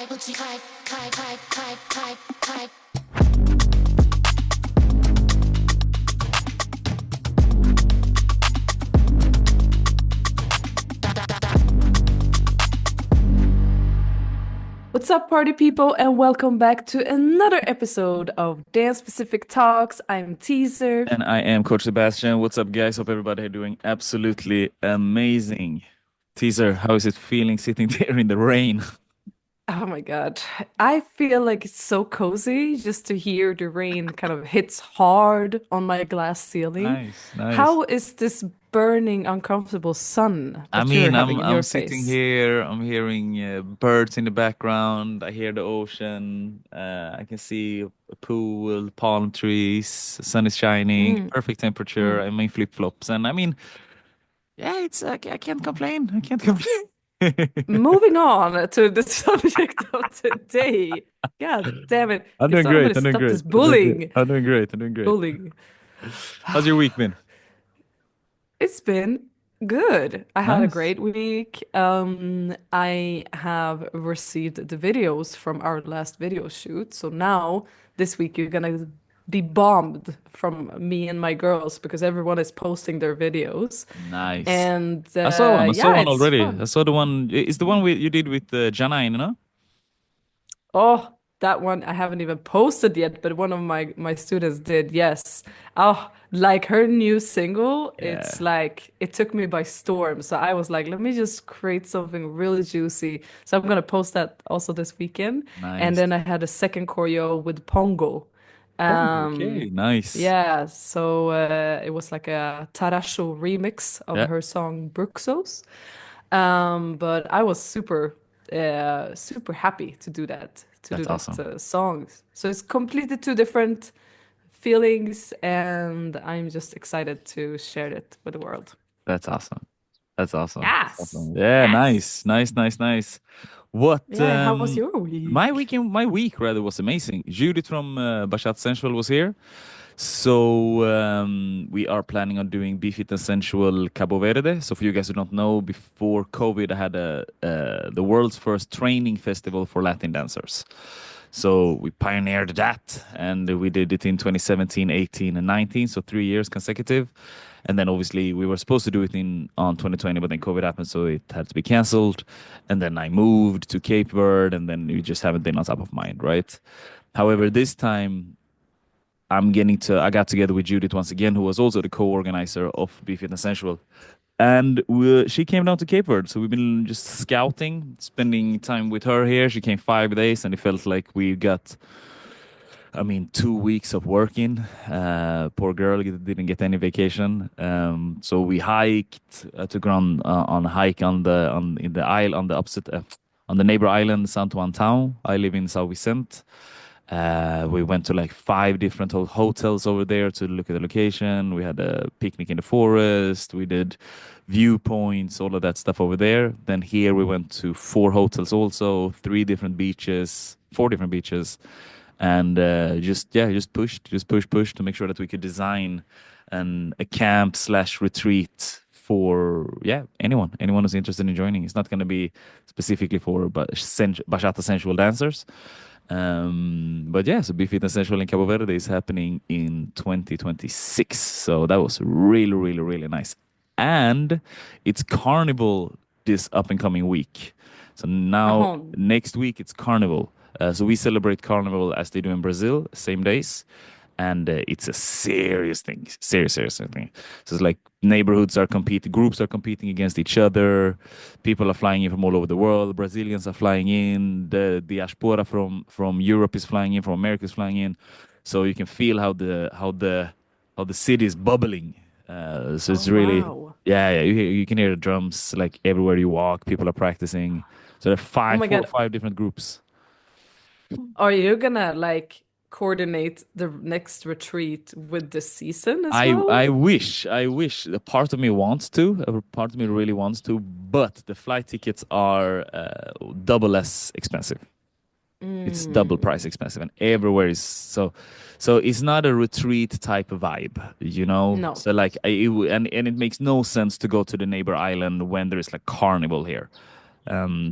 What's up, party people, and welcome back to another episode of Dance Specific Talks. I'm T-zer. And I am Coach Sebastian. What's up, guys? Hope everybody are doing absolutely amazing. T-zer, how is it feeling sitting there in the rain? Oh my God. I feel like it's so cozy just to hear the rain kind of hits hard on my glass ceiling. Nice, nice. How is this burning, uncomfortable sun I that you're mean, having I'm in your I'm sitting face? here. I'm hearing birds in the background. I hear the ocean. I can see a pool, palm trees. Sun is shining. Mm, Perfect temperature. mm. I'm in flip-flops, and I mean, yeah, it's I can't complain. I can't complain. Moving on to the subject of today. God damn it. I'm Can doing somebody great. I'm doing stop great. this I'm doing great. bullying? I'm doing great. I'm doing great. Bullying. How's your week been? It's been good. I had a Nice. great week. I have received the videos from our last video shoot. So now this week you're gonna be bombed from me and my girls because everyone is posting their videos. Nice. And I saw one. I saw yeah, one it's already. I fun. saw the one. It's the one you did with Janine, no? Oh, that one I haven't even posted yet, but one of my students did. Yes. Oh, like her new single, it's Yeah. like it took me by storm. So I was like, let me just create something really juicy. So I'm gonna post that also this weekend. And Nice. then I had a second choreo with Pongo. Oh, okay. Nice. Yeah, so it was like a Tarasho remix of Yeah. her song Bruxos. But I was super happy to do That's awesome. song. So it's completely two different feelings, and I'm just excited to share it with the world. That's awesome. That's awesome. That's Yes, awesome. Yeah. yes. Nice. Nice. Nice. Nice. What? Yeah, how was your week? My week rather was amazing. Judith from Bachat Sensual was here. So we are planning on doing Be Fit and Sensual Cabo Verde. So for you guys who don't know, before COVID, I had the world's first training festival for Latin dancers. So we pioneered that, and we did it in 2017, 18, and 19, so 3 years consecutive. And then obviously we were supposed to do it in on 2020, but then COVID happened, so it had to be canceled. And then I moved to Cape Verde, and then we just haven't been on top of mind, right? However, this time I got together with Judith once again, who was also the co-organizer of Be Fit Essential. And she came down to Cape Verde. So we've been just scouting, spending time with her here. She came 5 days, and it felt like we got, I mean, 2 weeks of working. Poor girl didn't get any vacation. So we hiked, took her on a hike in the isle on the opposite on the neighbor island, San Juan Town. I live in São Vicente. We went to like 5 different hotels over there to look at the location. We had a picnic in the forest. We did viewpoints, all of that stuff over there. Then here we went to 4 hotels also, 3 different beaches, 4 different beaches, and just push to make sure that we could design a camp slash retreat for anyone who's interested in joining. It's not going to be specifically for bachata sensual dancers. But yeah, so Be Fit Essential in Cabo Verde is happening in 2026. So that was really, really, really nice. And it's Carnival this up and coming week. So now Oh, next week it's Carnival. So we celebrate Carnival as they do in Brazil, same days. And it's a serious thing, serious thing. So it's like neighborhoods are competing, groups are competing against each other. People are flying in from all over the world. Brazilians are flying in. The diaspora from Europe is flying in. From America is flying in. So you can feel how the city is bubbling. So oh it's really wow. yeah. You can hear the drums like everywhere you walk. People are practicing. So there are Oh five, my four or God. five different groups. Are you gonna like coordinate the next retreat with the season as I well? I wish I wish a part of me wants to, a part of me really wants to, but the flight tickets are double as expensive. It's double price Mm, expensive, and everywhere is so it's not a retreat type of vibe, you know. no. So like and it makes no sense to go to the neighbor island when there is like carnival here.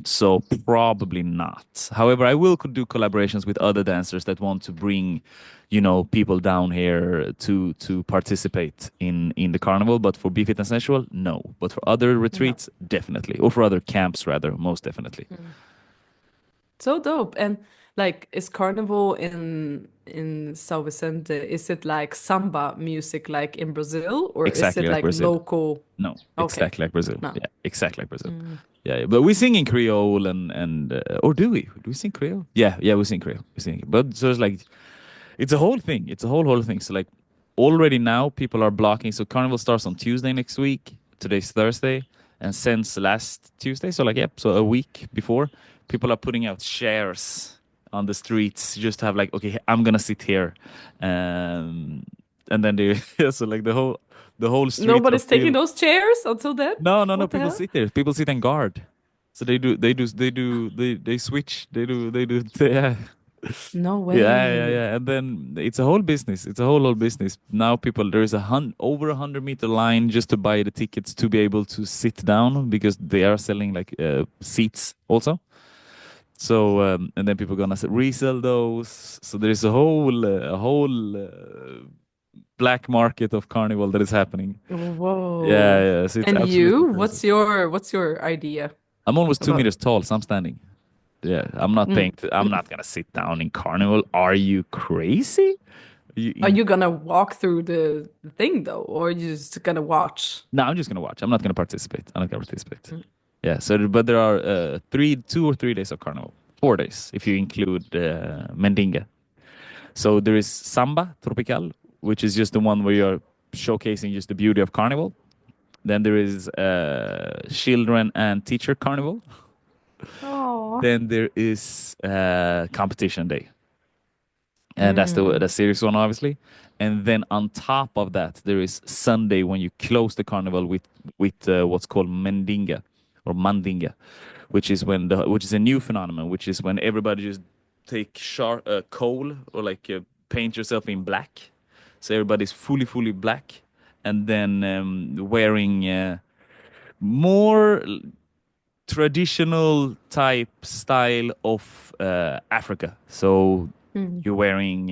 So probably not. However, I will do collaborations with other dancers that want to bring, people down here to participate in the carnival. But for Be Fit and Sensual, no. But for other No. retreats, definitely, or for other camps, rather, most definitely. Mm. So dope. And like, is Carnival in São Vicente, is it like samba music like in Brazil, or is Exactly it like like Brazil. local? No, Okay. exactly like Brazil. No. Yeah, exactly like Brazil. Mm. Yeah, yeah. But we sing in Creole and or do we? Do we sing Creole? Yeah, yeah, we sing Creole. We sing. But so it's like it's a whole thing. It's a whole thing. So like already now people are blocking. So Carnival starts on Tuesday next week. Today's Thursday, and since last Tuesday, so like yep, so a week before, people are putting out shares on the streets just to have like okay, I'm gonna sit here, um, and then they so like the whole streets are Nobody's taking filled. those chairs until then? No. What the People hell? sit there. People sit and guard. So they switch. They do. Yeah. No Yeah, way. yeah. And then it's a whole business. It's a whole business. Now people, there is over 100-meter line just to buy the tickets to be able to sit down because they are selling like seats also. So and then people gonna resell those. So there's a whole black market of carnival that is happening. Yeah, Whoa. yeah. So it's And absolutely you, crazy. what's your idea I'm almost two about? meters tall, so I'm standing. Yeah, I'm not paying. Mm. I'm not gonna sit down in carnival. Are you crazy? You, Are you, you gonna walk through the thing though, or are you just gonna watch? no, I'm just gonna watch. I'm not gonna participate. I'm not gonna participate. Mm. Yeah. So, but there are 2 or 3 days of carnival. 4 days if you include Mendinga. So there is Samba Tropical, which is just the one where you're showcasing just the beauty of carnival. Then there is Children and Teacher Carnival. Oh. Then there is Competition Day. And that's the Mm. serious one, obviously. And then on top of that, there is Sunday when you close the carnival with what's called Mendinga or Mandinga, which is a new phenomenon, which is when everybody just take sharp coal or like paint yourself in black, so everybody's fully black, and then wearing more traditional type style of Africa. So Mm. you're wearing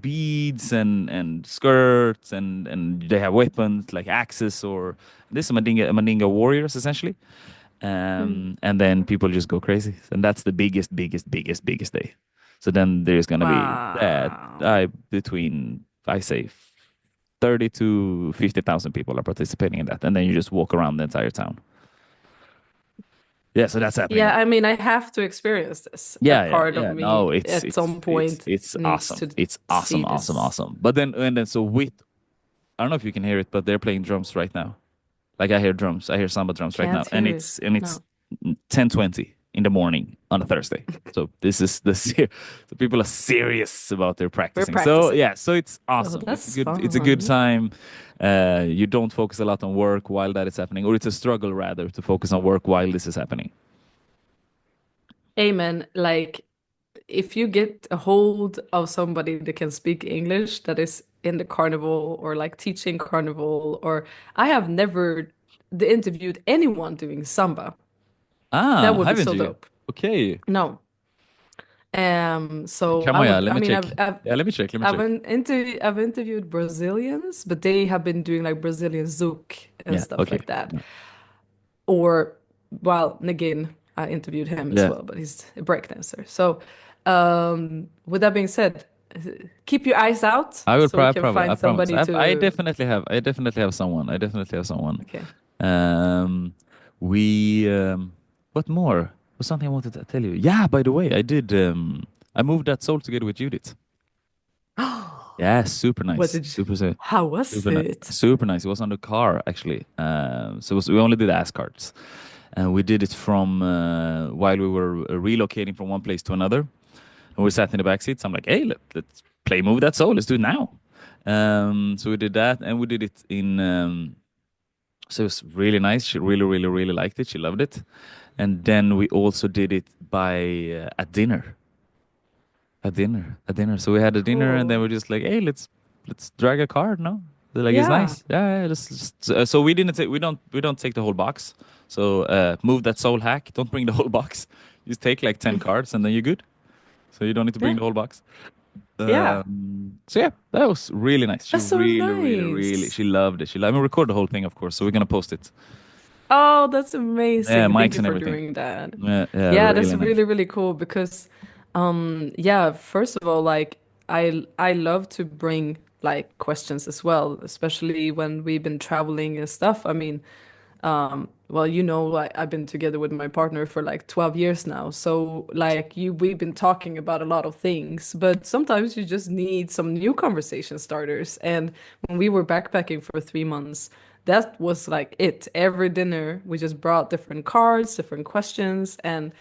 beads and skirts and they have weapons like axes or this is Mandinga warriors essentially. Mm. And then people just go crazy, and that's the biggest day. So then there's gonna be that Wow. between I say 30 to 50,000 people are participating in that, and then you just walk around the entire town. Yeah, so that's happening Yeah, now. I mean, I have to experience this. A Yeah, yeah, part of yeah. No, me it's at it's some it's point it's needs awesome. to It's see awesome, awesome, this. awesome. But then and then so with I don't know if you can hear it, but they're playing drums right now. Like I hear drums, I hear samba drums right now, Can't and hear it. it's No. 10:20 in the morning on a Thursday. So this is so people are serious about their We're practicing. So practicing. yeah, so it's Oh, awesome. that's It's a good fun. time. You don't focus a lot on work while that is happening, or it's a struggle rather to focus on work while this is happening. Amen. Like, if you get a hold of somebody that can speak English that is in the carnival or like teaching carnival, or I have never interviewed anyone doing samba. That Ah, would be haven't so you? dope. Okay. No. So I Chamoya, would, let I me mean, check. Yeah, let me check. Let me check. I've interviewed Brazilians, but they have been doing like Brazilian zouk and Yeah, stuff okay. like that. Yeah. Or, well, Nagin, I interviewed him as Yeah. well, but he's a breakdancer. So, with that being said, keep your eyes out I will so we I can promise. I find promise. somebody I to. definitely have. I definitely have someone. I definitely have someone. Okay. Um, we what more? Was something I wanted to tell you. Yeah, by the way, I moved that soul together with Judith. Yeah, super What nice. did you, Super how was super nice. it? Super nice. It was on the car actually. We only did ass cards. And we did it from while we were relocating from one place to another. And we sat in the back seats. I'm like, hey, let's play Move That Soul. Let's do it now. So we did that, and we did it in. So it was really nice. She really liked it. She loved it. And then we also did it by at dinner. At dinner. So we had a dinner, and then Cool. we're just like, hey, let's drag a card, no? They're like, it's Yeah. nice. Yeah, yeah, so we don't take the whole box. So move that soul hack. Don't bring the whole box. Just take like 10 cards and then you're good. So you don't need to bring Yeah. the whole box. Yeah. So yeah, that was really nice. She That's so really, really, really, nice. she loved it. I mean, record the whole thing, of course. So we're gonna post it. Oh, that's Yeah, amazing. Thank mics you and for everything. doing that. Yeah, yeah, Yeah, that's really nice. really, really cool because yeah, first of all, like I love to bring like questions as well, especially when we've been traveling and stuff. I mean, well, I've been together with my partner for like 12 years now. So like we've been talking about a lot of things, but sometimes you just need some new conversation starters. And when we were backpacking for 3 months, that was like it. Every dinner, we just brought different cards, different questions, and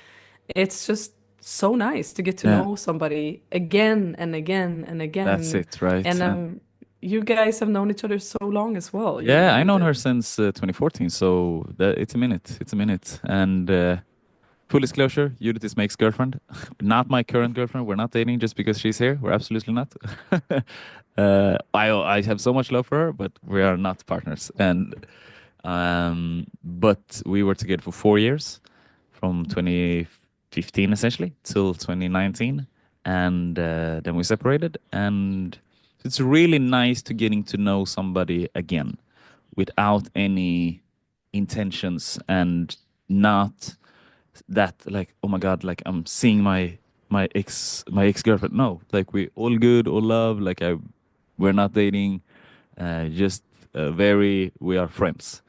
it's just so nice to get to Yeah, know somebody again and again and that's again. it, right? And you guys have known each other so long as well, Yeah, I and known her since 2014, so it's a minute. It's a minute. And full disclosure, Judith is Make's girlfriend, not my current girlfriend. We're not dating just because she's here. We're absolutely not. I have so much love for her, but we are not partners. And but we were together for 4 years, from 2015 essentially till 2019, and then we separated. And it's really nice to getting to know somebody again without any intentions and not that like, oh my God, like I'm seeing my ex girlfriend. No, like we all good, all love. Like we're not dating. Just very we are friends.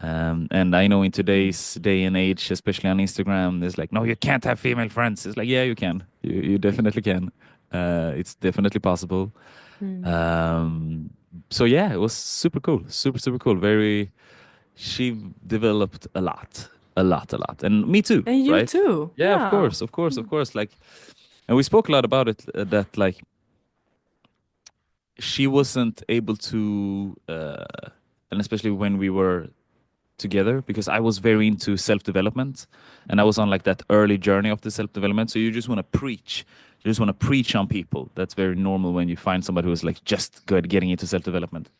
And I know in today's day and age, especially on Instagram, there's like, no, you can't have female friends. It's like, yeah, you can. You definitely can. It's definitely possible. Mm. Um, so yeah, it was super cool, super super cool. She developed a lot, a lot, a lot, and me too, And you right? too. Yeah, of Yeah. course, of course, of course. Like, and we spoke a lot about it. That like she wasn't able to, and especially when we were together, because I was very into self-development and I was on like that early journey of the self-development. So you just want to preach. You just want to preach on people. That's very normal when you find somebody who's like just good getting into self-development.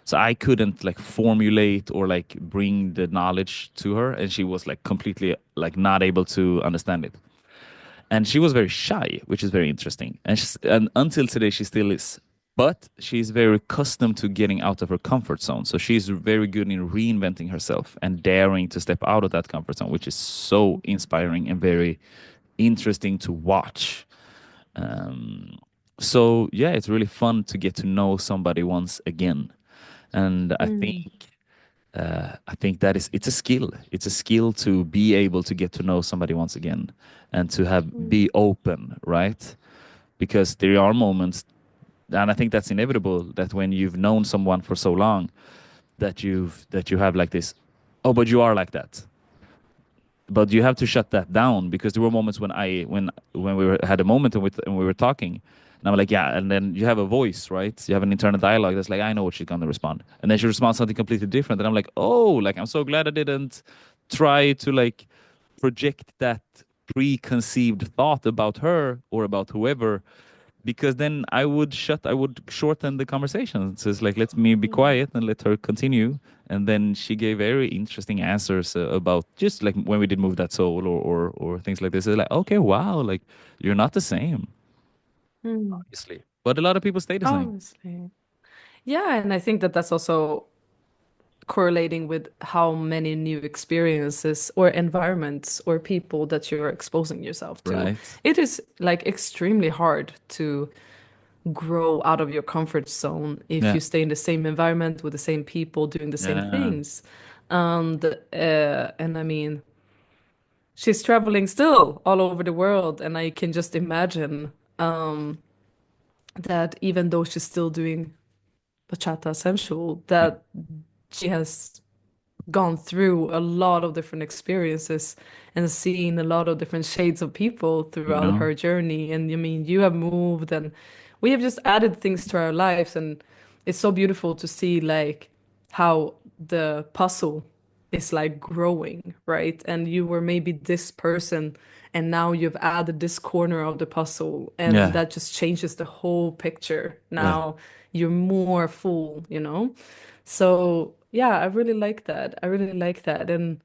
So I couldn't like formulate or like bring the knowledge to her, and she was like completely like not able to understand it. And she was very shy, which is very interesting. And until today, she still is. But she's very accustomed to getting out of her comfort zone. So she's very good in reinventing herself and daring to step out of that comfort zone, which is so inspiring and very interesting to watch. Um, so yeah, it's really fun to get to know somebody once again. And Mm. I think that it's a skill. It's a skill to be able to get to know somebody once again and to have Mm. be open, right? Because there are moments, and I think that's inevitable, that when you've known someone for so long, that you have like this, oh, but you are like that. But you have to shut that down, because there were moments when had a moment and we were talking, and I'm like, yeah, and then you have a voice, right? You have an internal dialogue that's like, I know what she's gonna respond, and then she responds something completely different, and I'm like, oh, like I'm so glad I didn't try to like project that preconceived thought about her or about whoever, because then I would shorten the conversation. So it's like, let me be Mm. quiet and let her continue. And then she gave very interesting answers about just like when we did move that soul or things like this. It's like, okay, wow, like you're not the same, Mm. obviously. But a lot of people stay the same. Obviously. Yeah, and I think that that's also correlating with how many new experiences or environments or people that you're exposing yourself to. Right. It is like extremely hard to grow out of your comfort zone if Yeah. you stay in the same environment with the same people doing the same Yeah. things. And I mean, she's traveling still all over the world, and I can just imagine that even though she's still doing bachata sensual, Yeah. that she has gone through a lot of different experiences and seen a lot of different shades of people You throughout know? her journey. And I mean, you have moved and we have just added things to our lives. And it's so beautiful to see like how the puzzle is like growing, right? And you were maybe this person and now you've added this corner of the puzzle, and Yeah. that just changes the whole picture. Yeah. Now you're more full, you know? So yeah, I really like that. I really like that. And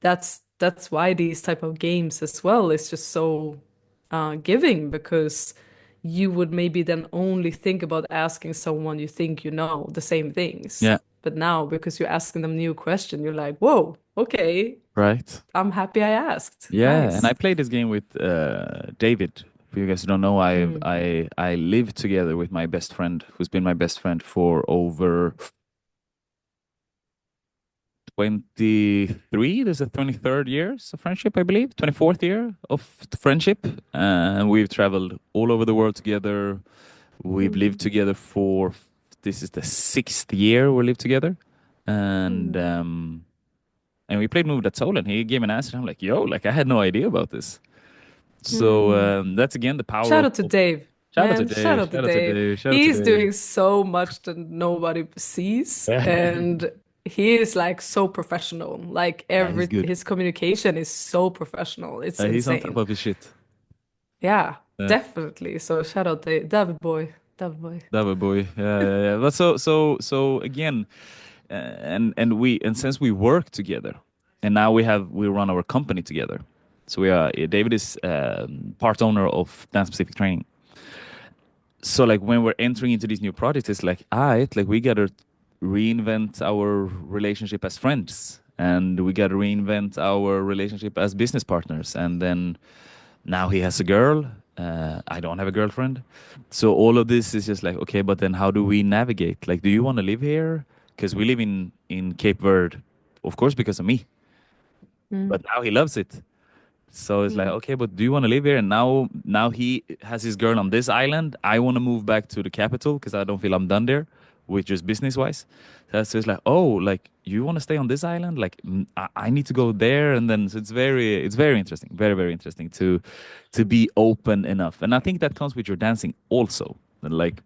that's why these type of games as well is just so giving, because you would maybe then only think about asking someone you think you know the same things. Yeah. But now, because you're asking them new question, you're like, whoa, okay, Right. I'm happy I asked. Yeah, and I Nice. played this game with David. For you guys who don't know, Mm. I live together with my best friend, who's been my best friend for over 23. There's a 23rd years of friendship, I believe. 24th year of friendship. And we've traveled all over the world together. We've lived Mm. together for this is the 6th year we live together. And Mm. um and we played Move That Soul and he gave an answer. I'm like, yo, like I had no idea about this. So Mm. that's again the power Shout out to of Dave. shout out to Man, shout Dave, out to shout out to Dave. Dave, shout out to He's Dave. doing so much that nobody sees, Yeah, and he is like so professional. Like yeah, he's every good. his communication is so professional. It's He's on top insane. of his shit. Yeah, Yeah, definitely. So shout out Dave, David boy, David boy. David boy. Yeah, yeah, yeah. But so again, and since we work together, and now we run our company together. So we are David is part owner of Dance Specific Training. So like when we're entering into these new projects, it's like, like we gotta reinvent our relationship as friends, and we gotta reinvent our relationship as business partners. And then now he has a girl. I don't have a girlfriend, so all of this is just like, okay, but then how do we navigate? Like, do you want to live here? Because we live in Cape Verde, of course, because of me. Mm. But now he loves it. So it's like, Mm. okay, but do you want to live here? And now he has his girl on this island. I want to move back to the capital because I don't feel I'm done there with just business wise. So it's like, oh, like you want to stay on this island? Like I need to go there. And then so it's very interesting, very, very interesting to be open enough. And I think that comes with your dancing also. Like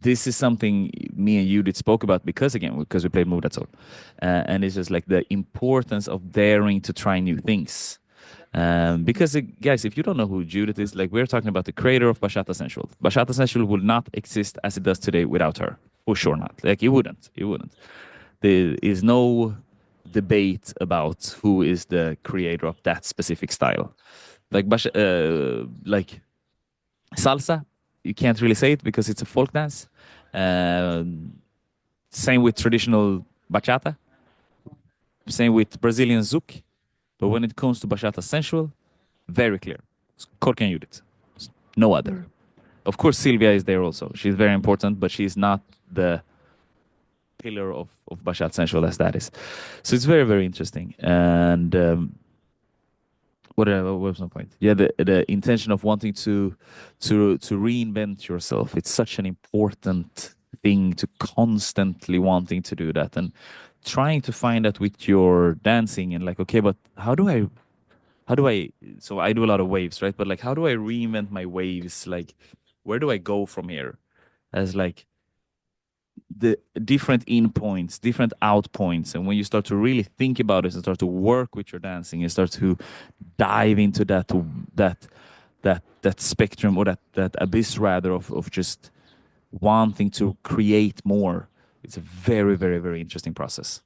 this is something me and Judith spoke about because again, because we played Move That's All. And it's just like the importance of daring to try new things. Because guys, if you don't know who Judith is, like we're talking about the creator of Bachata Sensual. Bachata Sensual would not exist as it does today without her. For sure not. Like it wouldn't. It wouldn't. There is no debate about who is the creator of that specific style. Like salsa, you can't really say it because it's a folk dance. Um Same with traditional bachata. Same with Brazilian zouk. But when it comes to bachata sensual, very clear. It's Cork and Judith. No other. Mm. Of course, Sylvia is there also. She's very important, but she's not the pillar of bachata sensual as that is. So it's very, very interesting. And what was my point? Yeah, the intention of wanting to reinvent yourself. It's such an important thing to constantly wanting to do that and trying to find that with your dancing and like, okay, but how do I so I do a lot of waves, right? But like how do I reinvent my waves? Like where do I go from here? As like the different in points, different out points. And when you start to really think about it and start to work with your dancing and start to dive into that that spectrum or that abyss rather of just wanting to create more, it's a very, very, very interesting process.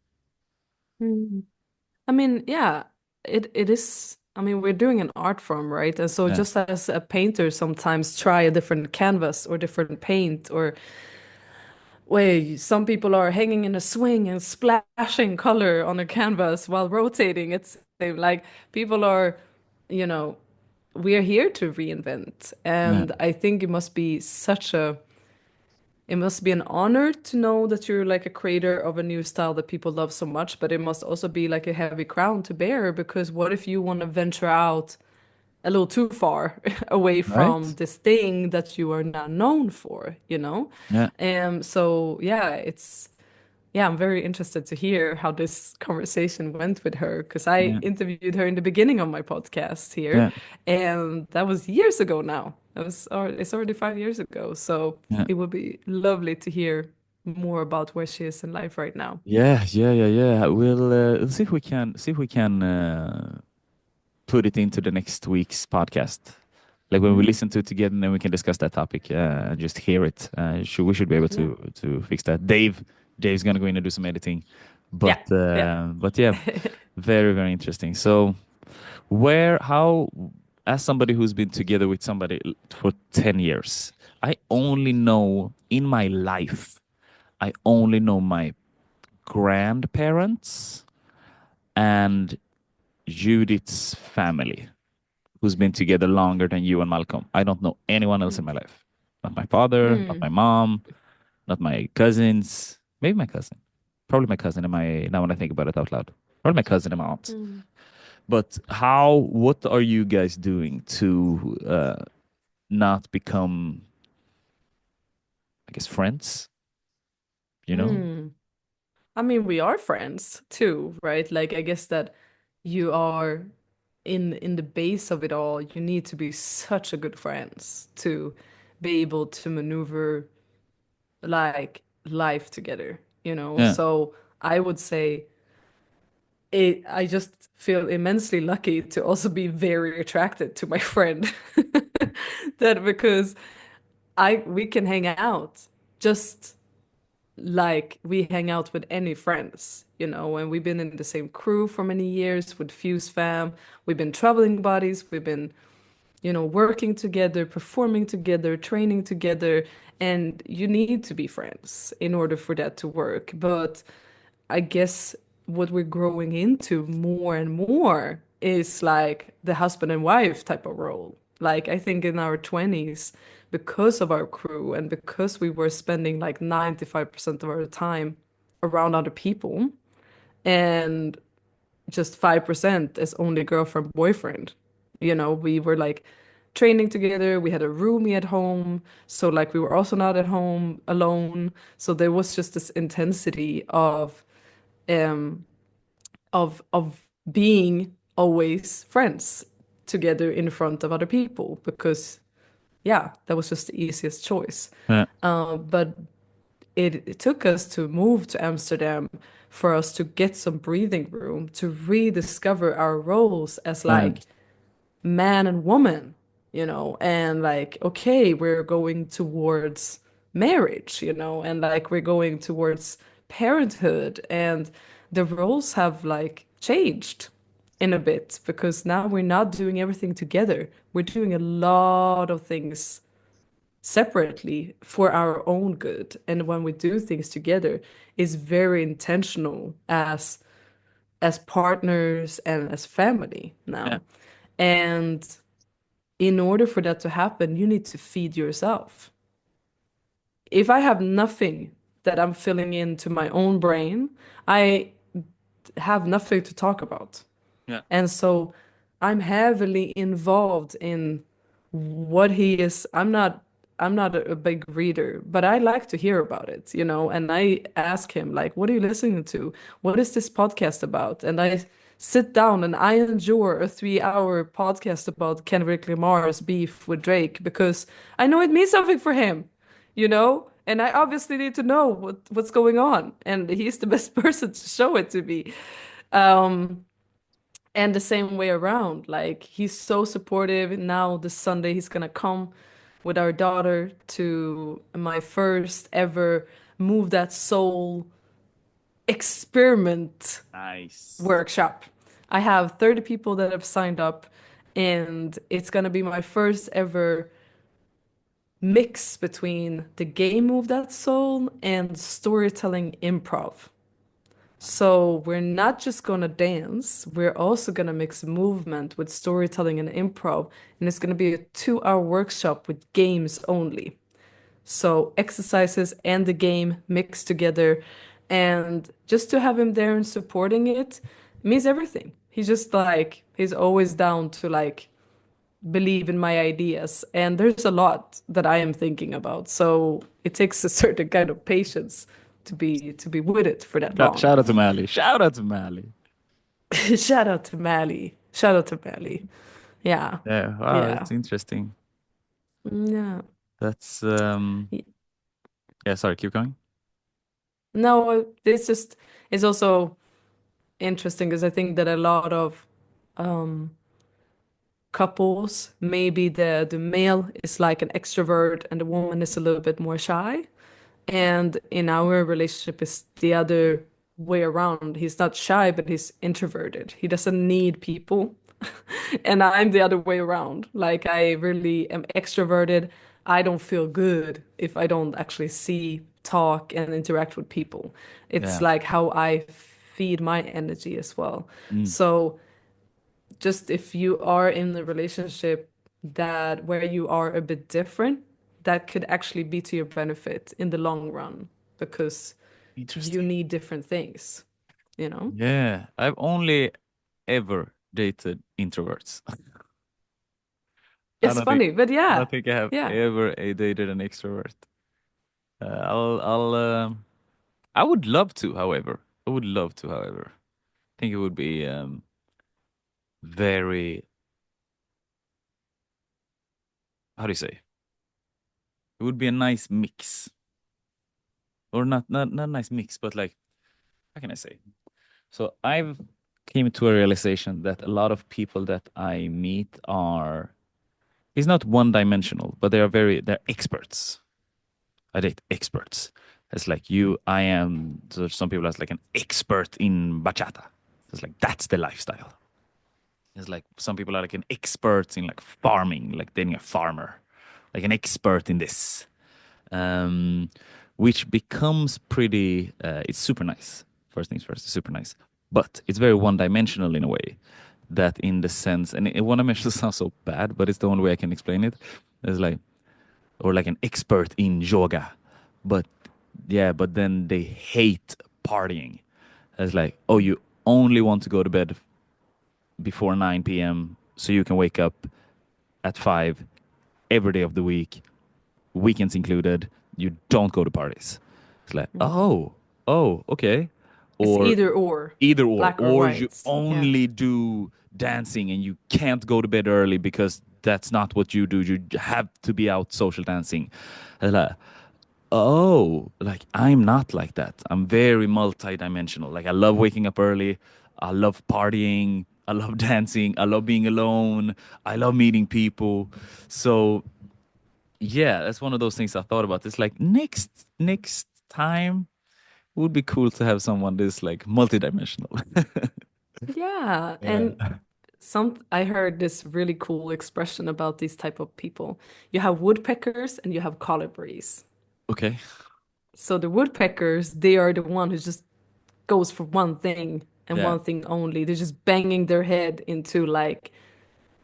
Mm. I mean, yeah, it is. I mean, we're doing an art form, right? And so Yeah. just as a painter sometimes try a different canvas or different paint, or way some people are hanging in a swing and splashing color on a canvas while rotating. It's like people are, you know, we are here to reinvent. Yeah. And I think it must be an honor to know that you're like a creator of a new style that people love so much, but it must also be like a heavy crown to bear, because what if you want to venture out a little too far away from Right? this thing that you are now known for, you know? Yeah. So yeah, yeah, I'm very interested to hear how this conversation went with her, because I Yeah. interviewed her in the beginning of my podcast here, Yeah. and that was years ago now. It's already 5 years ago. So Yeah. it would be lovely to hear more about where she is in life right now. Yeah, yeah, yeah, yeah. We'll see if we can put it into the next week's podcast. Like when we Mm, listen to it together, and then we can discuss that topic and just hear it. We should be able yeah. to fix that. Dave's gonna go in and do some editing, Yeah. Yeah. but yeah, very very interesting. So how as somebody who's been together with somebody for 10 years, I only know in my life, I only know my grandparents and Judith's family, who's been together longer than you and Malcolm. I don't know anyone else in Mm. my life. Not my father, not my Mm. mom, not my cousins. Maybe my cousin. Probably my cousin and my now when I think about it out loud. Probably my cousin and my aunt. Mm. But what are you guys doing to not become, I guess, friends? You know? Mm. I mean, we are friends too, right? Like I guess that you are in the base of it all, you need to be such a good friends to be able to maneuver like life together, you know? Yeah. So I would say I just feel immensely lucky to also be very attracted to my friend. That because we can hang out just like we hang out with any friends, you know, and we've been in the same crew for many years with Fuse Fam. We've been traveling buddies, we've been, you know, working together, performing together, training together, and you need to be friends in order for that to work. But I guess what we're growing into more and more is like the husband and wife type of role. Like I think in our 20s, because of our crew and because we were spending like 95% of our time around other people and just 5% as only girlfriend boyfriend. You know, we were like training together, we had a roomie at home, so like we were also not at home alone. So there was just this intensity um of being always friends together in front of other people because yeah, that was just the easiest choice. Yeah. But it took us to move to Amsterdam for us to get some breathing room to rediscover our roles as Yeah. like man and woman, you know, and like, okay, we're going towards marriage, you know, and like we're going towards parenthood, and the roles have like changed in a bit because now we're not doing everything together. We're doing a lot of things separately for our own good. And when we do things together, it's very intentional as partners and as family Yeah. now. And in order for that to happen, you need to feed yourself. If I have nothing that I'm filling into my own brain, I have nothing to talk about. Yeah. And so I'm heavily involved in what he is. I'm not a big reader, but I like to hear about it, you know, and I ask him like, what are you listening to? What is this podcast about? And I sit down and I endure a 3 hour podcast about Kendrick Lamar's beef with Drake because I know it means something for him, you know? And I obviously need to know what's going on. And he's the best person to show it to me. Um, and the same way around, like he's so supportive. Now this Sunday he's gonna come with our daughter to my first ever Move That Soul experiment Nice. workshop. I have 30 people that have signed up, and it's gonna be my first ever mix between the game Move That Soul and storytelling improv. So we're not just gonna dance, we're also gonna mix movement with storytelling and improv, and it's gonna be a 2 hour workshop with games only. So exercises and the game mixed together, and just to have him there and supporting it means everything. He's just like he's always down to like believe in my ideas, and there's a lot that I am thinking about. So it takes a certain kind of patience to be with it for that long. Shout out to Mally. Shout out to Mally. Shout out to Mally. Shout out to Mally. Yeah. Yeah. Wow, Yeah. that's interesting. Yeah. That's Y- yeah, sorry, keep going. No, this just is also interesting because I think that a lot of couples, maybe the male is like an extrovert and the woman is a little bit more shy. And in our relationship is the other way around. He's not shy, but he's introverted. He doesn't need people. And I'm the other way around. Like I really am extroverted. I don't feel good if I don't actually see, talk, and interact with people. It's Yeah. like how I feed my energy as well. Mm. So just if you are in a relationship that where you are a bit different, that could actually be to your benefit in the long run because you Interesting. need different things, you know? Yeah, I've only ever dated introverts. It's funny, but I yeah, don't think I have yeah. ever dated an extrovert. I'll I would love to, however. I would love to, however. I think it would be very, how do you say? It would be a nice mix. Or not a nice mix, but like, how can I say? So I've came to a realization that a lot of people that I meet are, is not one dimensional, but they're experts. I date experts. It's like you, I am, so some people are like an expert in bachata. It's like that's the lifestyle. It's like some people are like an expert in like farming, like dating a farmer, like an expert in this, um, which becomes pretty. It's super nice. First things first, it's super nice, but it's very one-dimensional in a way. That in the sense, and one-dimensional sounds so bad, but it's the only way I can explain it. It's like, or like an expert in yoga, but yeah, but then they hate partying. It's like, oh, you only want to go to bed before 9 p.m. so you can wake up at 5 every day of the week, weekends included. You don't go to parties. It's like, Mhm. oh, okay. It's Or either black or or you white. Yeah. only do dancing and you can't go to bed early because that's not what you do. You have to be out social dancing. It's like, oh, like I'm not like that. I'm very multi-dimensional. Like I love waking up early. I love partying. I love dancing. I love being alone. I love meeting people. So yeah, that's one of those things I thought about. It's like next time it would be cool to have someone that's like multi-dimensional. Yeah. And Yeah. I heard this really cool expression about these type of people. You have woodpeckers and you have colibris. Okay. So the woodpeckers, they are the one who just goes for one thing and Yeah. one thing only. They're just banging their head into like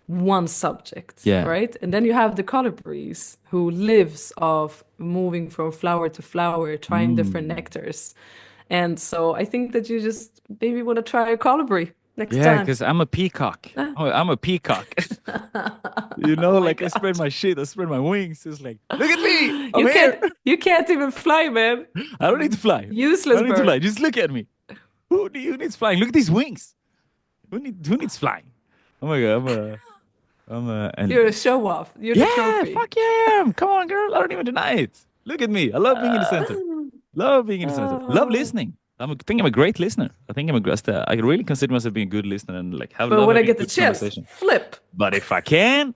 one subject, Yeah. right? And then you have the colibris who lives of moving from flower to flower, trying different Mm. nectars. And so I think that you just maybe want to try a colibri next Yeah, time. because I'm a peacock. Ah. I'm a peacock. You Oh know, my like I spread God. my shit, I spread my wings. It's like, look at me, I'm here. You can't even fly, man. I don't need to fly. I Useless don't need to fly. bird. Just look at me. Who needs flying? Look at these wings. Who needs flying? Oh my god, and You're a show off. You're the yeah, trophy. fuck yeah. Come on, girl. I don't even deny it. Look at me. I love being in the Uh, center. Love being in the center. Love uh, listening. think I'm a great listener. I think I really consider myself being a good listener and like have but love when I having get the good chance, conversation. flip. But if I can,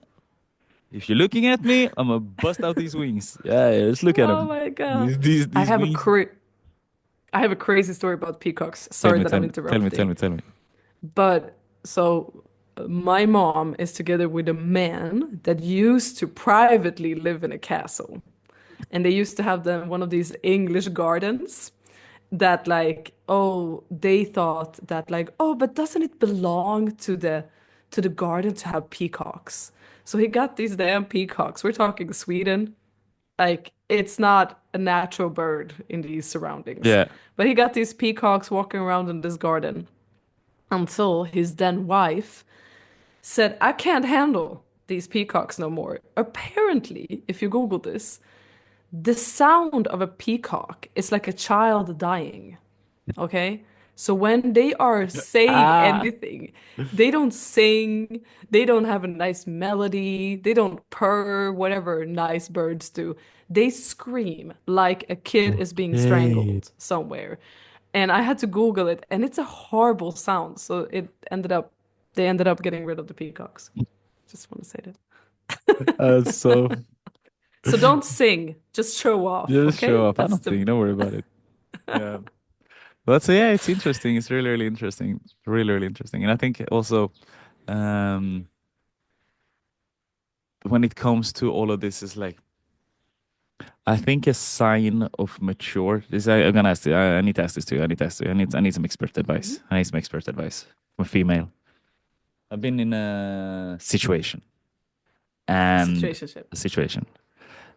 if you're looking at me, I'm gonna bust out these wings. Yeah, yeah, let's look at Oh them. my God. I These have a wings. cra I have a crazy story about peacocks. Sorry that I'm interrupting. Tell me. But so my mom is together with a man that used to privately live in a castle. And they used to have one of these English gardens that like, oh, they thought that like, oh, but doesn't it belong to the garden to have peacocks? So he got these damn peacocks. We're talking Sweden. Like it's not a natural bird in these surroundings. Yeah. But he got these peacocks walking around in this garden until his then wife said, I can't handle these peacocks no more. Apparently, if you Google this, the sound of a peacock is like a child dying. Okay? So when they are saying Ah. anything, they don't sing, they don't have a nice melody, they don't purr, whatever nice birds do. They scream like a kid is being Okay. strangled somewhere. And I had to Google it, and it's a horrible sound. So they ended up getting rid of the peacocks. Just want to say that. So So don't sing, just show off, just okay? show up. I That's don't the think. Don't worry about it. Yeah. But so yeah, it's interesting. It's really, really interesting. Really, really interesting. And I think also um when it comes to all of this is like I think a sign of mature this I'm gonna ask you, I need to ask this to you. I need to ask you. I need some expert Mhm. advice. I need some expert advice from a female. I've been in and Situationship. a situation.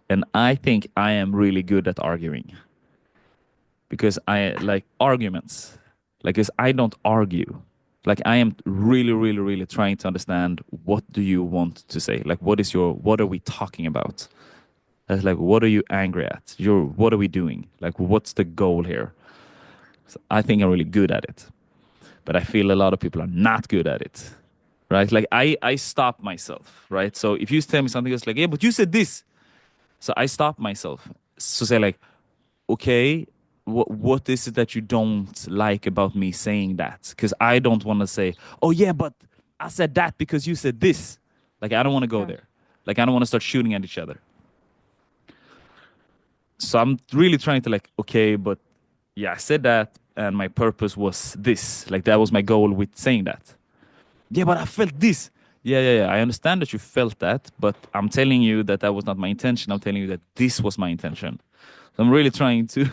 And I think I am really good at arguing because I like arguments. Like, cause I don't argue. Like, I am really, really, really trying to understand what do you want to say? Like, what are we talking about? That's like, what are you angry at? What are we doing? Like, what's the goal here? So I think I'm really good at it, but I feel a lot of people are not good at it, right? Like, I stop myself, right? So if you tell me something, it's like, yeah, but you said this. So I stop myself. So say like, okay, what is it that you don't like about me saying that? Because I don't want to say, oh yeah, but I said that because you said this. Like I don't want to go Yeah. there. Like I don't want to start shooting at each other. So I'm really trying to like, okay, but yeah, I said that, and my purpose was this. Like that was my goal with saying that. Yeah, but I felt this. Yeah, yeah, yeah. I understand that you felt that, but I'm telling you that that was not my intention. I'm telling you that this was my intention. So I'm really trying to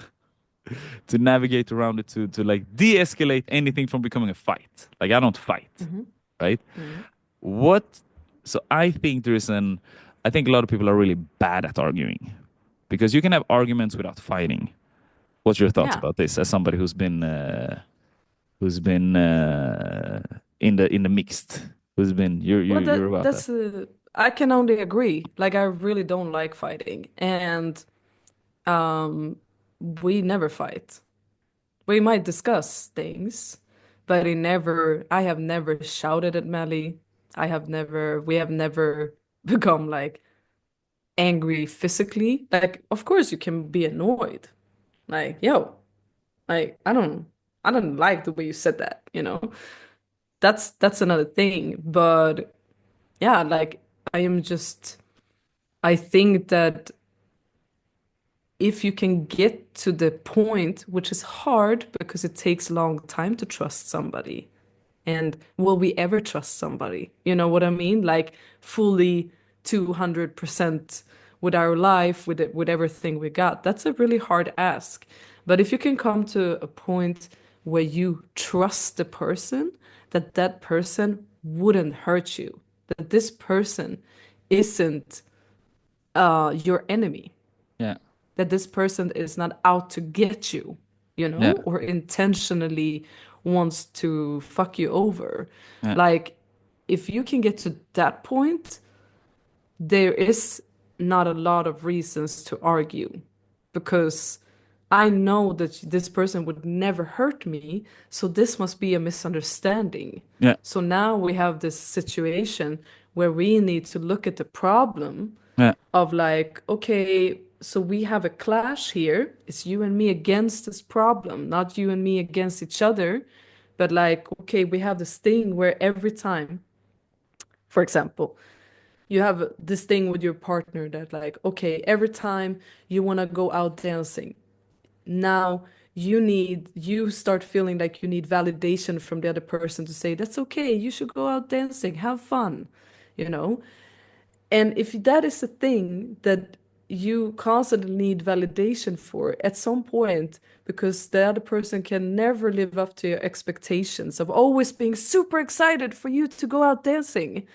to navigate around it to like de-escalate anything from becoming a fight. Like I don't fight, Hmm. right? Hmm. What? So I think there is an. I think a lot of people are really bad at arguing because you can have arguments without fighting. What's your thoughts Yeah. about this as somebody who's been in the mixed, who's been Well, you're about that? that's I can only agree. Like I really don't like fighting, and um, we never fight. We might discuss things, but I have never shouted at Melly. We have never become like angry physically. Like, of course you can be annoyed. Like, yo, like I don't like the way you said that, you know? That's another thing. But yeah, like I am just I think that if you can get to the point, which is hard because it takes a long time to trust somebody. And will we ever trust somebody? You know what I mean? Like fully 200% with our life, with everything we got. That's a really hard ask. But if you can come to a point where you trust the person, that that person wouldn't hurt you, that this person isn't your enemy, Yeah, that this person is not out to get you, you yeah, know, or intentionally wants to fuck you over. yeah, Like, if you can get to that point, there is not a lot of reasons to argue because I know that this person would never hurt me, so this must be a misunderstanding. yeah, So now we have this situation where we need to look at the problem yeah, of like, okay, so we have a clash here. It's you and me against this problem, not you and me against each other. But like, okay, we have this thing where every time, for example, you have this thing with your partner that like, okay, every time you want to go out dancing, now you start feeling like you need validation from the other person to say, that's okay, you should go out dancing, have fun, you know? And if that is a thing that you constantly need validation for at some point, because the other person can never live up to your expectations of always being super excited for you to go out dancing,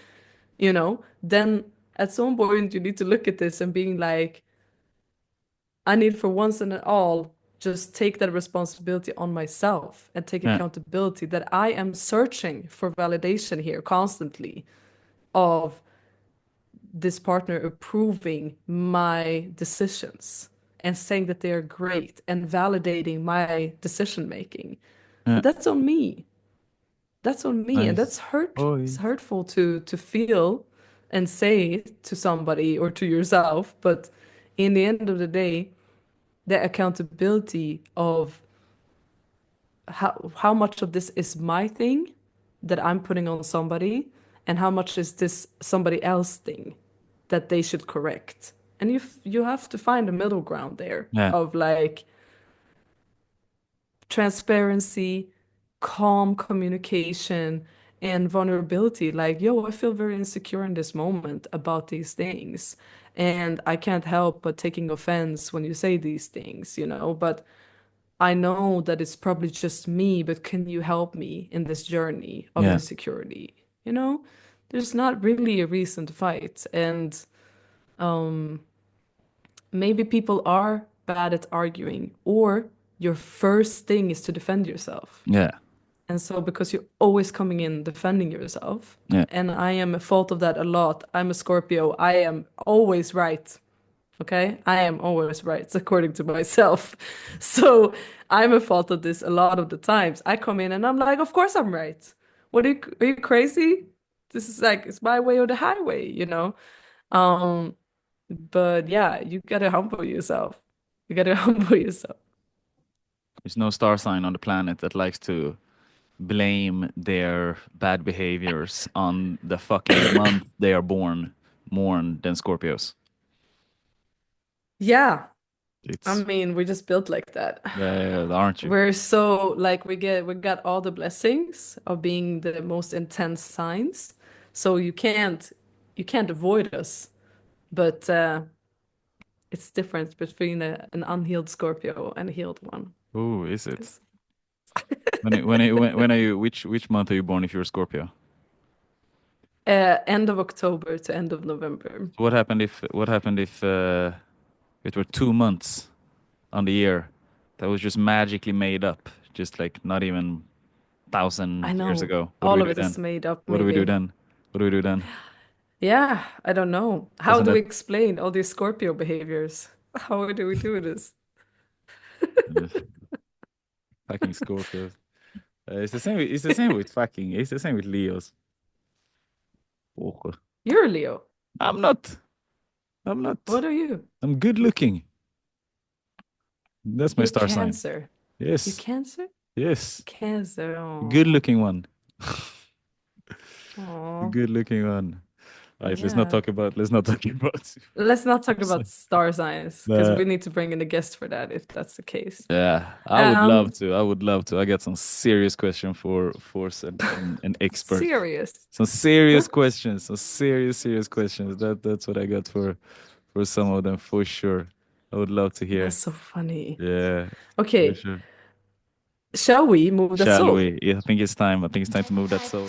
you know, then at some point you need to look at this and being like, I need for once and all just take that responsibility on myself and take yeah, accountability that I am searching for validation here constantly of this partner approving my decisions and saying that they are great and validating my decision making. yeah. But that's on me. That's on me. And Nice. that's hurt. Oh, It's hurtful to feel and say to somebody or to yourself. But in the end of the day, the accountability of how much of this is my thing that I'm putting on somebody and how much is this somebody else thing that they should correct. And you have to find a middle ground there Yeah. of like transparency, calm communication, and vulnerability. Like, yo, I feel very insecure in this moment about these things. And I can't help but taking offense when you say these things, But I know that it's probably just me, but can you help me in this journey of Yeah. insecurity? You know, there's not really a reason to fight. And maybe people are bad at arguing, or your first thing is to defend yourself. Yeah. And so, because you're always coming in defending yourself, Yeah. and I am a fault of that a lot. I'm a Scorpio. I am always right. Okay? I am always right, according to myself. So, I'm a fault of this a lot of the times. I come in and I'm like, of course I'm right. Are you crazy? This is like, it's my way or the highway? Um, but yeah, you gotta humble yourself. You gotta humble yourself. There's no star sign on the planet that likes to blame their bad behaviors on the fucking month they are born more than Scorpios. Yeah, I It's mean, we're just built like that. aren't you? We're so like we got all the blessings of being the most intense signs. So you can't avoid us. But it's different between an unhealed Scorpio and a healed one. Oh, is it? 'Cause, When are you? Which month are you born if you're a Scorpio? end of October to end of November. What happened if it were 2 months on the year that was just magically made up, just like not even I 1,000 years know ago? What do we all of do it is then? made up, What do we do maybe. then? What do we do then? Yeah, I don't know. How Doesn't do that we explain all these Scorpio behaviors? How do we do this? uh, fucking Scorpios? It's the same with fucking. It's the same with Leos. Oh, You're a Leo. I'm not. I'm not. What are you? I'm good looking. That's my You're star sign. Cancer. You Yes. Cancer? Yes. Cancer. Good Oh. looking one. Oh. Good looking one. Right, Yeah. let's not talk about Let's not talk about star signs because the we need to bring in a guest for that if that's the case. yeah, I would love Um, to. I would love to. I got some serious question for an expert. serious. Some serious questions. Some serious questions. That's what I got for some of them for sure. I would love to That's hear. so funny. Yeah, for Okay, sure. shall we move that Shall soul? we? Yeah, I think it's time. I think it's time to move that soul.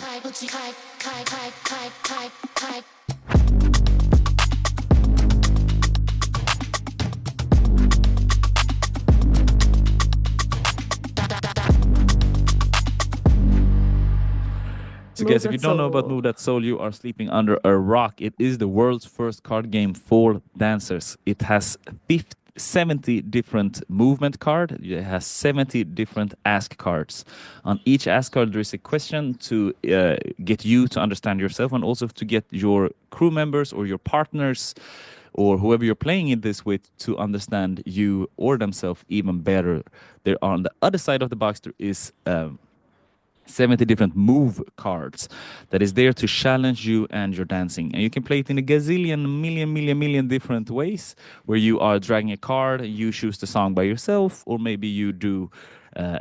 So, Move guys, if you that don't know about soul. Move That Soul, you are sleeping under a rock. It is the world's first card game for dancers. It has 70 different movement card. It has 70 different ask cards. On each ask card, there is a question to get you to understand yourself and also to get your crew members or your partners or whoever you're playing in this with to understand you or themselves even better. There on the other side of the box, there is 70 different move cards that is there to challenge you and your dancing. And you can play it in a gazillion, million different ways where you are dragging a card, you choose the song by yourself, or maybe you do.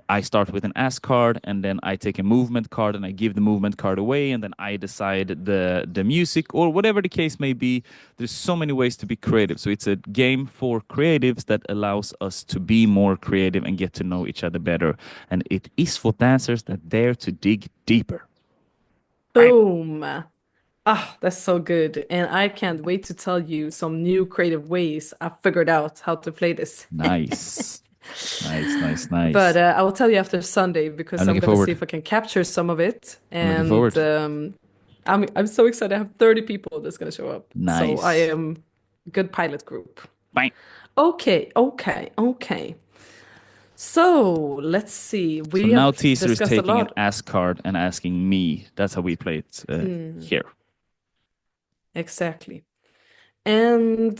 I start with an ask card and then I take a movement card and I give the movement card away and then I decide the music or whatever the case may be. There's so many ways to be creative. So it's a game for creatives that allows us to be more creative and get to know each other better. And it is for dancers that dare to dig deeper. Bang. Boom. Ah, that's so good. And I can't wait to tell you some new creative ways I figured out how to play this. Nice. Nice, But nice. I will tell you after Sunday I'm because I'm looking gonna see forward. if I can capture some of it. I'm looking And forward. I'm so excited. I have 30 people that's gonna show up. So I Nice. am a good pilot group. Bang. Okay. So let's see. So We now have T-zer is discussed a taking an lot. ask card and asking me. That's how we play it Hmm, here. exactly. And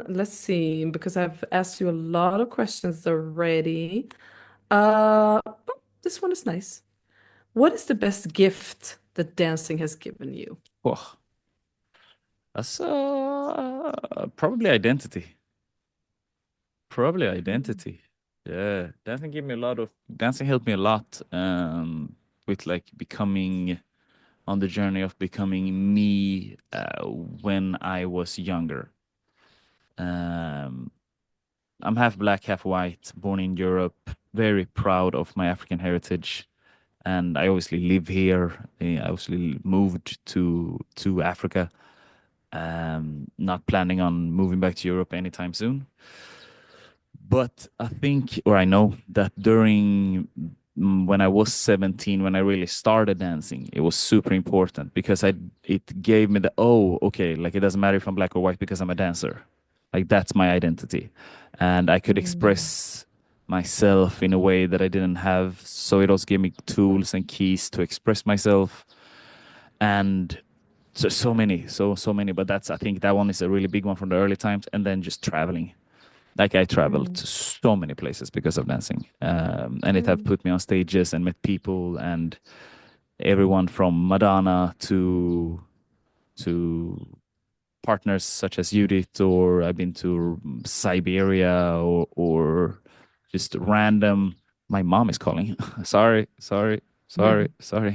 let's see, because I've asked you a lot of questions already. Oh, this one is nice. What is the best gift that dancing has given you? Oh, that's probably identity. Probably Mm. identity. Yeah, dancing helped me a lot with like becoming on the journey of becoming me when I was younger. Um, I'm half black, half white, born in Europe, very proud of my African heritage, and I obviously live here. I obviously moved to Africa. Not planning on moving back to Europe anytime soon. But I think, or I know that during when I was 17, when I really started dancing, it was super important because it gave me the, oh, okay, like it doesn't matter if I'm black or white because I'm a dancer. Like that's my identity. And I could Mm. express myself in a way that I didn't have. So it also gave me tools and keys to express myself. And so many, so many. But that's, I think that one is a really big one from the early times. And then just traveling, like I traveled Mm. to so many places because of dancing, and it have Mm. put me on stages and met people and everyone from Madonna to partners such as Judith, or I've been to Siberia or just random. My mom is calling. Sorry, sorry, sorry, Mm. sorry.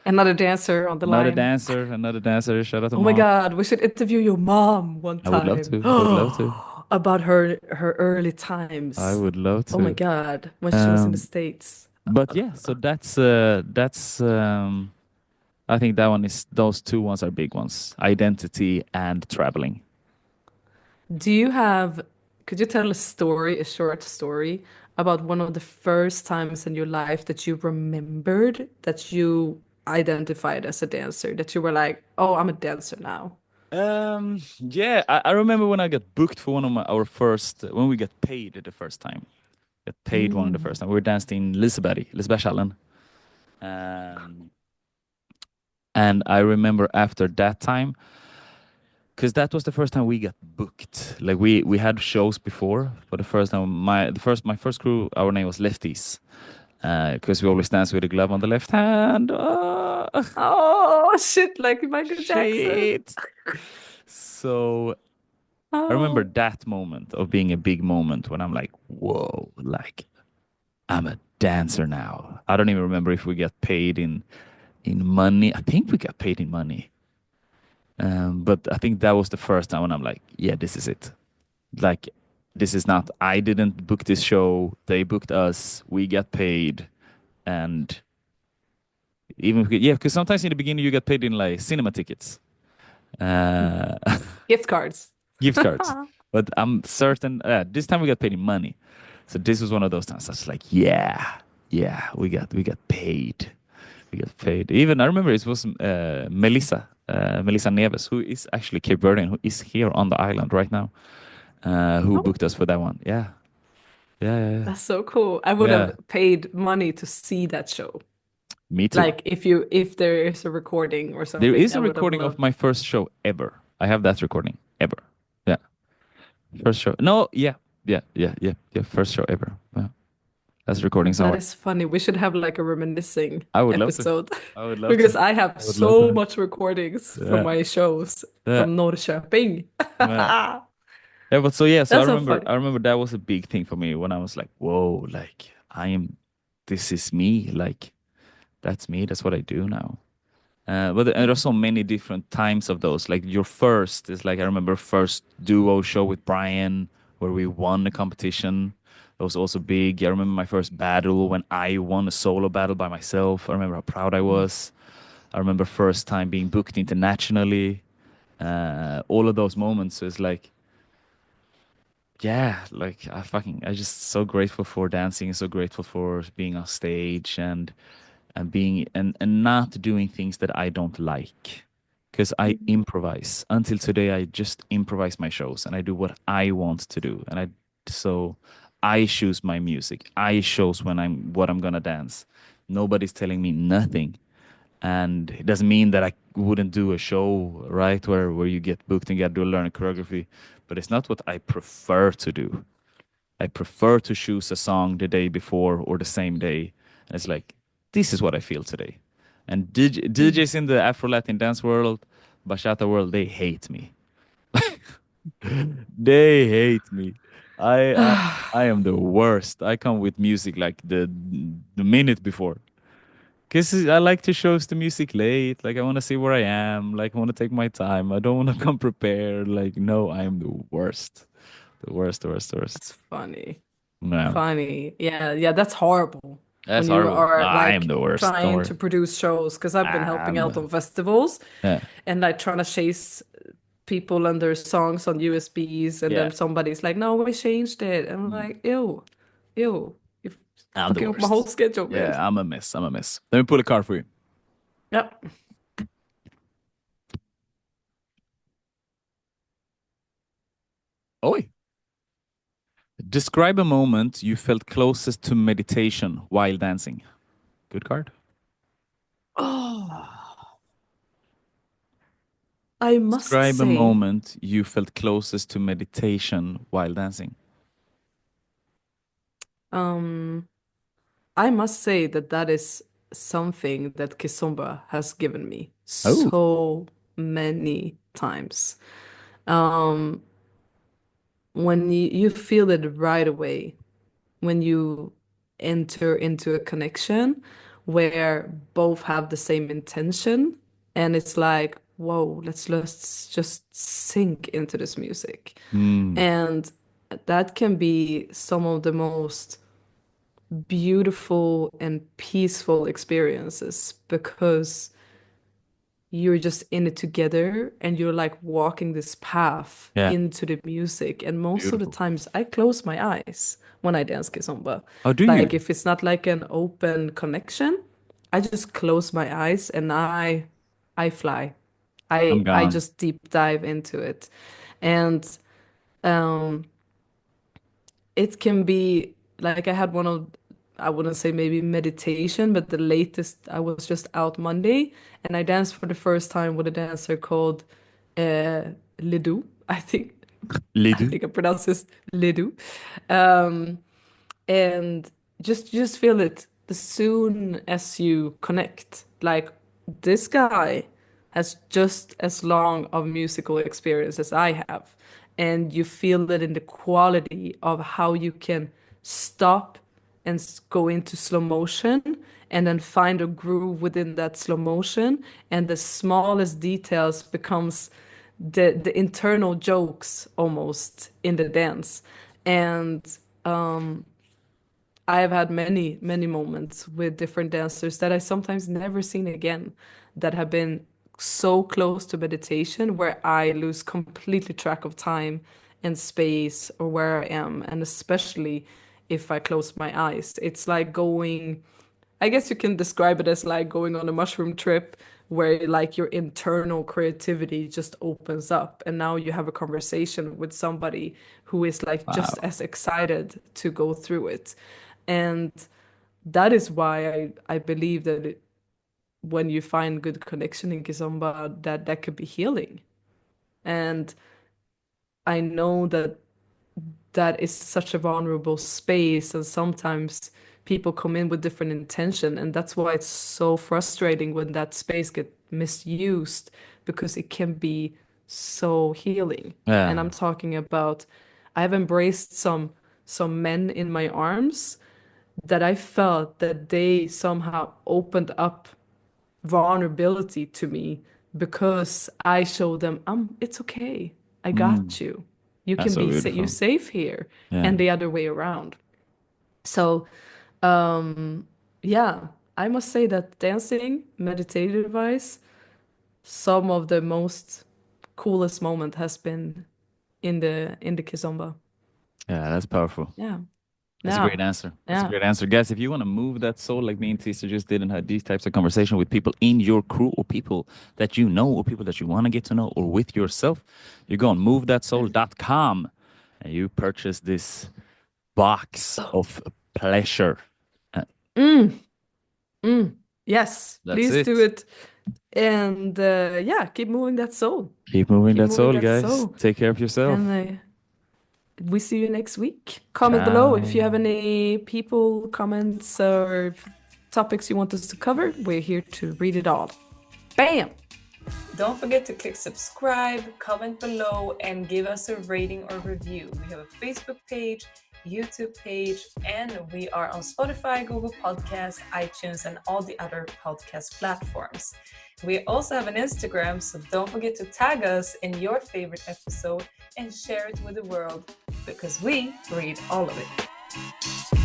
Another dancer on the Another line. dancer, another dancer. Shout out to Oh my mom. God, we should interview your mom one I would love time. to. I would love to. About her early I times. would love Oh my to. God, when she was in the Um, States. But yeah, so that's I think that one is those two ones are big ones. Identity and traveling. Do you have, could you tell a story, a short story about one of the first times in your life that you remembered that you identified as a dancer, that you were like, oh, I'm a dancer now? Yeah, I remember when I got booked for one of our first when we got paid the first time. Got paid one of the Mm. first time. We were dancing in Lisebergshallen. Um and I remember after that time, because that was the first time we got booked. Like we had shows before, but the first time my first crew, our name was Lefties. Because we always dance with a glove on the left hand. Oh, shit, like Michael Jackson. Shit. So I remember Oh. that moment of being a big moment when I'm like, whoa, like I'm a dancer now. I don't even remember if we got paid in money. I think we got paid in money. But I think that was the first time when I'm like, yeah, this is it. Like, this is not, I didn't book this show. They booked us. We got paid. And even, yeah, because sometimes in the beginning you get paid in like cinema tickets, uh, Gift cards. gift cards. But I'm certain this time we got paid in money. So this was one of those times. I was like, yeah, yeah, we got paid. We got paid. Even I remember it was Melissa Neves, who is actually Cape Verdean, who is here on the island right now, who Oh, booked us for that one. Yeah, yeah, yeah, yeah. that's so cool. I would Yeah, have paid money to see that show. me too. Like if there is a recording or There something, is I a would have recording of loved. my first show ever. I have that recording ever. Yeah, first show. No, yeah, yeah, yeah, yeah, yeah. First show ever. Yeah. That's recording That somewhere. is funny. We should have like a reminiscing I would love to. episode I would love to. because I have I would love so to. much recordings from Yeah, my shows yeah, from Norrköping. yeah. Yeah, but so yeah, so I That's so remember funny. I remember that was a big thing for me when I was like, whoa, like this is me, like that's me, that's what I do now. But there are so many different times of those. Like your first is like I remember first duo show with Brian where we won the competition. That was also big. I remember my first battle when I won a solo battle by myself. I remember how proud I Mm. was. I remember first time being booked internationally. All of those moments is like, yeah, like I just so grateful for dancing, so grateful for being on stage and being and not doing things that I don't like. Because I Mm. improvise. Until today, I just improvise my shows and I do what I want to do. And so I choose my music. I choose when I'm what I'm gonna dance. Nobody's telling me nothing. And it doesn't mean that I wouldn't do a show, right, where you get booked and you got to learn choreography, but it's not what I prefer to do. I prefer to choose a song the day before or the same day. And it's like, this is what I feel today. And Mm. DJs in the Afro Latin dance world, bachata world, they hate me. They hate me. I I I am the worst. I come with music like the minute before. Cause I like to shows the music late. Like I want to see where I am. Like I want to take my time. I don't want to come prepared. Like no, I am the worst. The worst, the worst, the worst. That's funny. No, Funny. Yeah, yeah, that's horrible that's when you horrible. No, are I am like the worst. Don't trying worry. to produce shows because I've been helping out on festivals Yeah, and like trying to chase people and their songs on USBs and yeah. then somebody's like, no, we changed it. And I'm Mm. like, ew, ew, you're I'm the fucking up my whole worst. schedule, man. Yeah, I'm a mess. I'm a mess. Let me pull a card for you. Yep. Oi. Describe a moment you felt closest to meditation while dancing. Good card. Oh, I must Describe a say, moment you felt closest to meditation while dancing. um, I must say that that is something that Kizomba has given me Oh. so many times. Um, when you feel it right away, when you enter into a connection where both have the same intention, and it's like, whoa, let's just sink into this music. Hmm. And that can be some of the most beautiful and peaceful experiences because you're just in it together and you're like walking this path Yeah. into the music. And most of the Beautiful. times I close my eyes when I dance kizomba. Oh, do Like you? if it's not like an open connection, I just close my eyes and I fly. I'm I gone. just deep dive into it. And um it can be like I had one of, I wouldn't say maybe meditation, but the latest I was just out Monday and I danced for the first time with a dancer called uh Lidu. I Lidu. think I pronounce this Lidu. Um and just feel it as soon as you connect. Like this guy has just as long of musical experience as I have, and you feel it in the quality of how you can stop and go into slow motion and then find a groove within that slow motion, and the smallest details becomes the internal jokes almost in the dance. And I have had many, many moments with different dancers that I sometimes never seen again that have been so close to meditation where I lose completely track of time and space or where I am. And especially if I close my eyes, it's like going, I guess you can describe it as like going on a mushroom trip where like your internal creativity just opens up and now you have a conversation with somebody who is like just Wow. as excited to go through it. And that is why I believe that when you find good connection in Kizomba, that could be healing. And I know that that is such a vulnerable space and sometimes people come in with different intention and that's why it's so frustrating when that space get misused because it can be so healing. And Yeah. I'm talking about I've embraced some men in my arms that I felt that they somehow opened up vulnerability to me because I showed them, it's okay. I Mm. got you. You That's can so be sa you're beautiful. safe here, Yeah. and the other way around. So, yeah, I must say that dancing, meditative wise, some of the most coolest moment has been in the kizomba. Yeah, that's powerful. Yeah, That's a yeah, great answer. That's a yeah. great answer. Guys, if you want to move that soul like me and Tisa just did and have these types of conversation with people in your crew or people that you know or people that you want to get to know or with yourself, you go on movethatsoul.com and you purchase this box of pleasure. Uh, Mm, mm. Yes, that's please do it. it. And yeah, keep moving that soul. Keep moving Keep that moving soul, that guys. soul. Take care of And yourself. we see you next week. Comment below if you Ciao. have any people, comments, or topics you want us to cover, we're here to read it all. Bam! Don't forget to click subscribe, comment below, and give us a rating or review. We have a Facebook page, YouTube page, and we are on Spotify, Google Podcasts, iTunes, and all the other podcast platforms. We also have an Instagram, so don't forget to tag us in your favorite episode and share it with the world, because we read all of it.